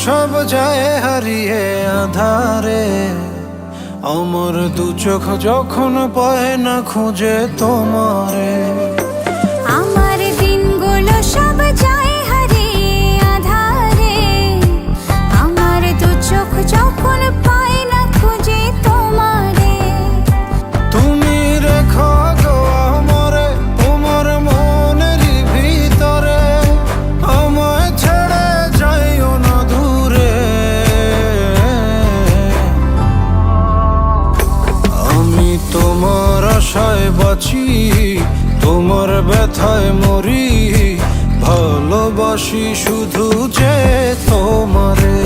সব যায় হারিয়ে আধারে, আমার দু চোখ যখন পায় না খুঁজে তোমারে। আমার দিনগুলো সব যায় হারিয়ে আধারে, আমার দু চোখ যখন পায় না খুঁজে তোমারে। তুমি রেখো গো আমরে তোমার মনের ভিতরে, আমায় ছেড়ে যাইও না দূরে। আমি তোমার আশায় বাঁচি, তোমার ব্যথায় মরি, ভালোবাসি শুধু যে তোমারে।